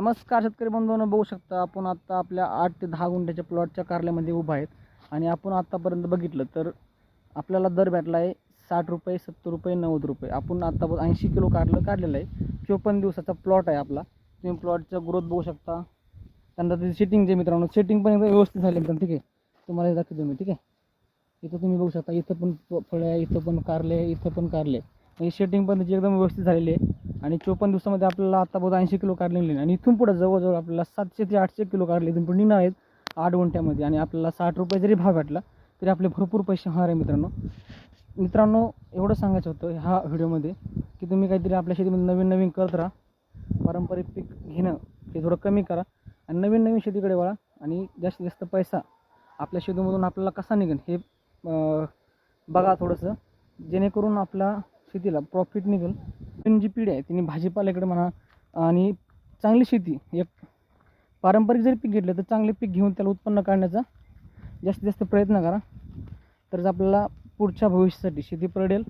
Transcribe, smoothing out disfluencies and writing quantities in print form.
नमस्कार शेतकरी बंधूंनो, बघू शकता आपण आता आपल्या 8 ते 10 गुंठ्याच्या प्लॉटच्या कारल्यामध्ये उभा आहेत आणि आपण आतापर्यंत बघितलं तर आपल्याला दर भेटला आहे 60 रुपये, 70 रुपये, 90 रुपये. आपण आता 80 किलो कारलं काढलेलं आहे. 54 दिवसाचा प्लॉट आहे आपला. तुम्ही प्लॉटचा ग्रोथ बघू शकता. त्यानंतर त्याची सेटिंग जे मित्रांनो, सेटिंग पण एकदम व्यवस्थित झाली एकदम. ठीक आहे, तुम्हाला दाखवतो मी. ठीक आहे, इथं तुम्ही बघू शकता, इथं पण फळं आहे, इथं पण कारले आहे, इथं पण कारले. म्हणजे सेटिंग पण त्याची एकदम व्यवस्थित झालेली आहे. आणि 54 दिवसामध्ये आपल्याला आता बहुत 80 किलो काढलेले आणि इथून पुढे जवळजवळ आपल्याला 700 ते 800 किलो काढले इथून पुढे निघणार आहेत 8 गुंठ्यामध्ये. आणि आपल्याला 60 रुपये जरी भाव भेटला तरी आपले भरपूर पैसे होणार आहे मित्रांनो. एवढं सांगायचं होतं ह्या व्हिडिओमध्ये की तुम्ही काहीतरी आपल्या शेतीमध्ये नवीन नवीन करत राहा. पारंपरिक पीक घेणं हे थोडं कमी करा आणि नवीन नवीन शेतीकडे वळा. आणि जास्तीत जास्त पैसा आपल्या शेतीमधून आपल्याला कसा निघेल हे बघा थोडंसं, जेणेकरून आपल्या शेतीला प्रॉफिट निघेल. नवीन जी पिढी आहे तिने भाजीपाल्याकडे म्हणा आणि चांगली शेती, एक पारंपरिक जरी पीक घेतलं तर चांगले पीक घेऊन त्याला उत्पन्न काढण्याचा जास्तीत जास्त प्रयत्न करा. तरच आपल्याला पुढच्या भविष्यासाठी शेती परवडेल.